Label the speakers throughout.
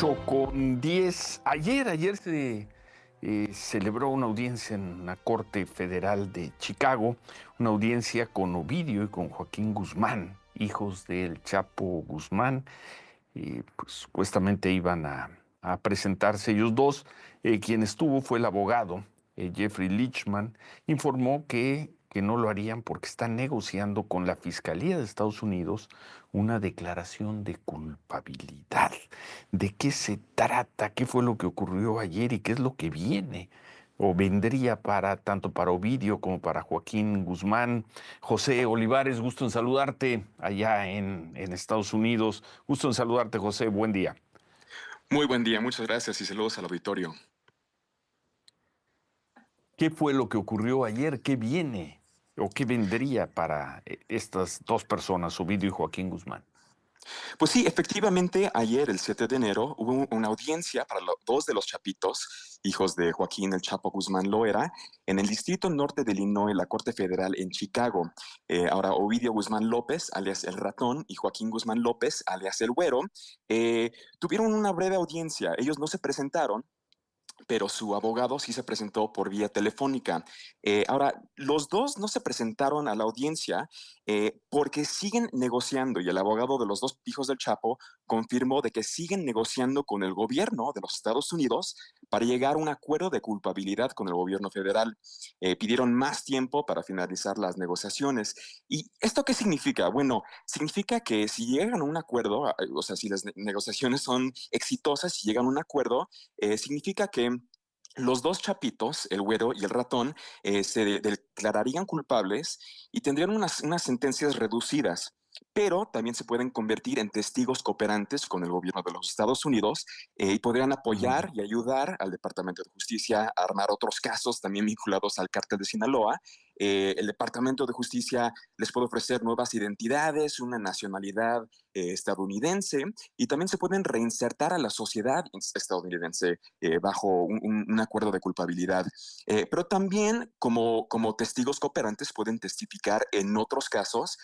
Speaker 1: 8:10. Ayer se celebró una audiencia en la Corte Federal de Chicago, una audiencia con Ovidio y con Joaquín Guzmán, hijos del Chapo Guzmán. Pues supuestamente iban a presentarse ellos dos. Quien estuvo fue el abogado Jeffrey Lichman. Informó que no lo harían porque están negociando con la Fiscalía de Estados Unidos una declaración de culpabilidad. ¿De qué se trata? ¿Qué fue lo que ocurrió ayer y qué es lo que viene o vendría para tanto para Ovidio como para Joaquín Guzmán? José Olivares, gusto en saludarte allá en Estados Unidos. Gusto en saludarte, José. Buen día.
Speaker 2: Muy buen día, muchas gracias y saludos al auditorio.
Speaker 1: ¿Qué fue lo que ocurrió ayer? ¿Qué viene o qué vendría para estas dos personas, Ovidio y Joaquín Guzmán?
Speaker 2: Pues sí, efectivamente, ayer, el 7 de enero, hubo una audiencia para dos de los chapitos, hijos de Joaquín El Chapo Guzmán Loera, en el Distrito Norte de Illinois, la Corte Federal en Chicago. Ahora, Ovidio Guzmán López, alias El Ratón, y Joaquín Guzmán López, alias El Güero, tuvieron una breve audiencia. Ellos no se presentaron, pero su abogado sí se presentó por vía telefónica. Ahora, los dos no se presentaron a la audiencia porque siguen negociando y el abogado de los dos hijos del Chapo confirmó de que siguen negociando con el gobierno de los Estados Unidos para llegar a un acuerdo de culpabilidad con el gobierno federal. Pidieron más tiempo para finalizar las negociaciones. ¿Y esto qué significa? Bueno, significa que si llegan a un acuerdo, o sea, si las negociaciones son exitosas y llegan a un acuerdo, significa que los dos chapitos, el güero y el ratón, se declararían culpables y tendrían unas sentencias reducidas, pero también se pueden convertir en testigos cooperantes con el gobierno de los Estados Unidos y podrían
Speaker 1: Mm.
Speaker 2: apoyar y ayudar al Departamento de Justicia a armar otros casos también vinculados al cártel de Sinaloa. El Departamento de Justicia les puede ofrecer nuevas identidades, una nacionalidad estadounidense y también se pueden reinsertar a la sociedad estadounidense bajo un acuerdo de culpabilidad. Pero también como testigos cooperantes pueden testificar en otros casos,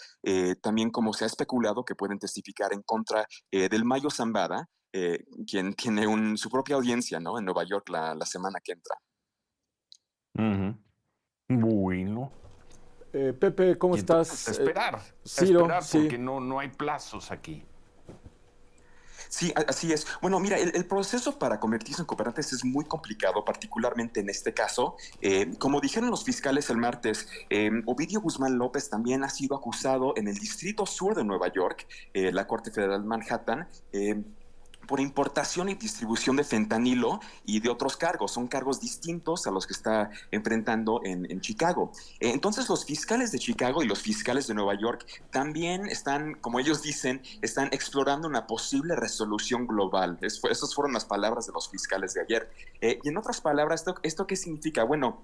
Speaker 2: también como se ha especulado que pueden testificar en contra del Mayo Zambada, quien tiene su propia audiencia, ¿no?, en Nueva York la semana que entra.
Speaker 1: Ujú. Bueno,
Speaker 3: Pepe, ¿cómo
Speaker 1: y entonces
Speaker 3: estás?
Speaker 1: a
Speaker 3: Ciro,
Speaker 1: esperar
Speaker 3: sí.
Speaker 1: porque no hay plazos aquí.
Speaker 2: Sí, así es. Bueno, mira, el proceso para convertirse en cooperantes es muy complicado, particularmente en este caso. Como dijeron los fiscales el martes, Ovidio Guzmán López también ha sido acusado en el Distrito Sur de Nueva York, la Corte Federal de Manhattan, por importación y distribución de fentanilo y de otros cargos. Son cargos distintos a los que está enfrentando en Chicago. Entonces los fiscales de Chicago y los fiscales de Nueva York también están, como ellos dicen, están explorando una posible resolución global. Esas fueron las palabras de los fiscales de ayer. Y en otras palabras, ¿esto qué significa? Bueno,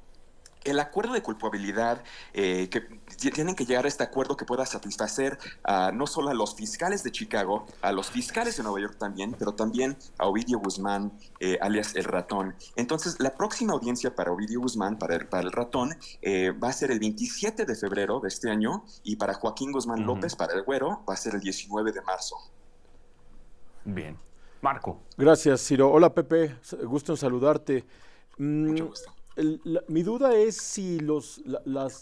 Speaker 2: el acuerdo de culpabilidad, que tienen que llegar a este acuerdo que pueda satisfacer no solo a los fiscales de Chicago, a los fiscales de Nueva York también, pero también a Ovidio Guzmán, alias El Ratón. Entonces, la próxima audiencia para Ovidio Guzmán, para el Ratón, va a ser el 27 de febrero de este año y para Joaquín Guzmán
Speaker 1: Ujú.
Speaker 2: López, para el Güero, va a ser el 19 de marzo.
Speaker 1: Bien. Marco.
Speaker 3: Gracias, Ciro. Hola, Pepe. Gusto en saludarte.
Speaker 2: Mucho
Speaker 3: Mm,
Speaker 2: gusto.
Speaker 3: mi duda es si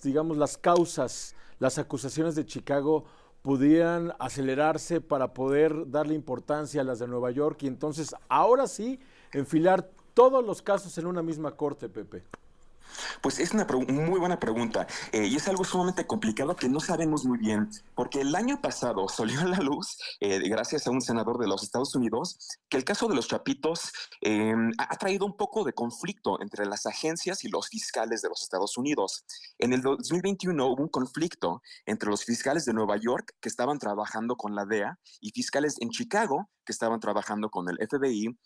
Speaker 3: digamos, las causas, las acusaciones de Chicago pudieran acelerarse para poder darle importancia a las de Nueva York y entonces, ahora sí, enfilar todos los casos en una misma corte, Pepe.
Speaker 2: Pues es una muy buena pregunta y es algo sumamente complicado que no sabemos muy bien, porque el año pasado salió a la luz, gracias a un senador de los Estados Unidos, que el caso de los Chapitos ha traído un poco de conflicto entre las agencias y los fiscales de los Estados Unidos. En el 2021 hubo un conflicto entre los fiscales de Nueva York que estaban trabajando con la DEA y fiscales en Chicago que estaban trabajando con el FBI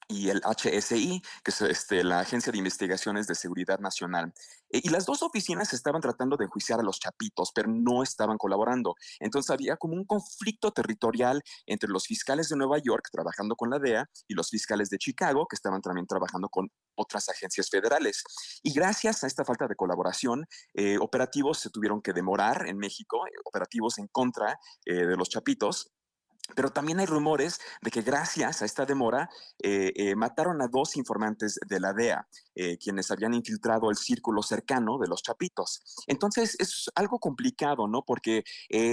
Speaker 2: y el HSI, que es la Agencia de Investigaciones de Seguridad Nacional. Y las dos oficinas estaban tratando de enjuiciar a los chapitos, pero no estaban colaborando. Entonces había como un conflicto territorial entre los fiscales de Nueva York, trabajando con la DEA, y los fiscales de Chicago, que estaban también trabajando con otras agencias federales. Y gracias a esta falta de colaboración, operativos se tuvieron que demorar en México, operativos en contra de los chapitos, Pero también hay rumores de que gracias a esta demora mataron a dos informantes de la DEA, quienes habían infiltrado el círculo cercano de los Chapitos. Entonces es algo complicado, ¿no? Porque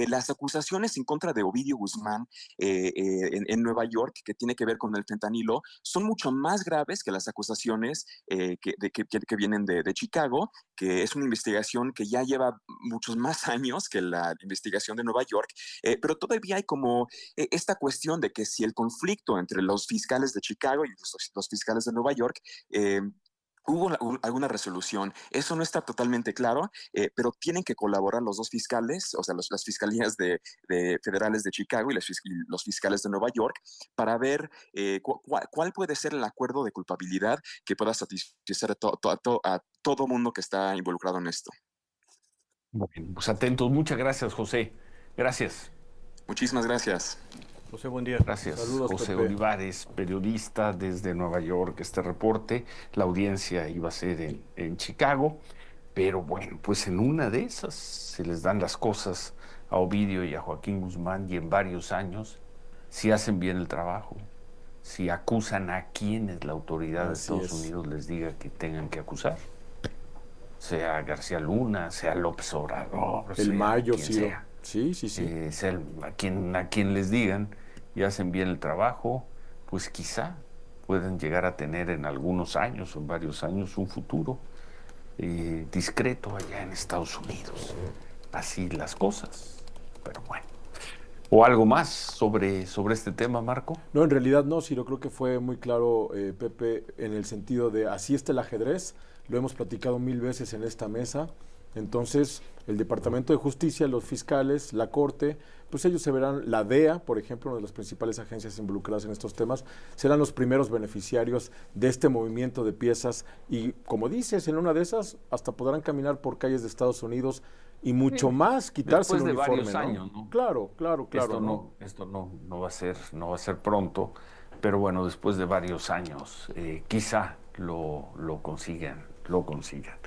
Speaker 2: las acusaciones en contra de Ovidio Guzmán en Nueva York, que tiene que ver con el fentanilo, son mucho más graves que las acusaciones que vienen de Chicago, que es una investigación que ya lleva muchos más años que la investigación de Nueva York, pero todavía hay como esta cuestión de que si el conflicto entre los fiscales de Chicago y los fiscales de Nueva York hubo alguna resolución. Eso no está totalmente claro, pero tienen que colaborar los dos fiscales, o sea, las fiscalías de federales de Chicago y los fiscales de Nueva York, para ver cuál puede ser el acuerdo de culpabilidad que pueda satisfacer a todo mundo que está involucrado en esto.
Speaker 1: Bueno, pues atentos. Muchas gracias, José. Gracias.
Speaker 2: Muchísimas gracias.
Speaker 3: José, buen día.
Speaker 1: Gracias,
Speaker 3: Saludos,
Speaker 1: José
Speaker 3: Pepe.
Speaker 1: Olivares, periodista desde Nueva York. Este reporte, la audiencia iba a ser en Chicago, pero bueno, pues en una de esas se les dan las cosas a Ovidio y a Joaquín Guzmán y en varios años, si hacen bien el trabajo, si acusan a quienes la autoridad de
Speaker 3: Así
Speaker 1: Estados
Speaker 3: es.
Speaker 1: Unidos les diga que tengan que acusar, sea García Luna, sea López Obrador,
Speaker 3: El
Speaker 1: sea
Speaker 3: Mayo,
Speaker 1: quien
Speaker 3: Ciro.
Speaker 1: sea.
Speaker 3: Sí, sí, sí.
Speaker 1: Sea a quien les digan y hacen bien el trabajo, pues quizá pueden llegar a tener en algunos años o en varios años un futuro discreto allá en Estados Unidos. Así las cosas, pero bueno. ¿O algo más sobre este tema, Marco?
Speaker 3: No, en realidad no, Ciro, creo que fue muy claro, Pepe, en el sentido de así está el ajedrez, lo hemos platicado mil veces en esta mesa. Entonces, el Departamento de Justicia, los fiscales, la Corte, pues ellos se verán, la DEA, por ejemplo, una de las principales agencias involucradas en estos temas, serán los primeros beneficiarios de este movimiento de piezas y, como dices, en una de esas hasta podrán caminar por calles de Estados Unidos y mucho
Speaker 1: Sí,
Speaker 3: más quitarse
Speaker 1: después
Speaker 3: el
Speaker 1: de
Speaker 3: uniforme,
Speaker 1: varios
Speaker 3: ¿no?
Speaker 1: años, ¿no?
Speaker 3: Claro, claro, claro, ¿no?
Speaker 1: Esto no va a ser, no va a ser pronto, pero bueno, después de varios años, quizá lo consigan, lo consigan.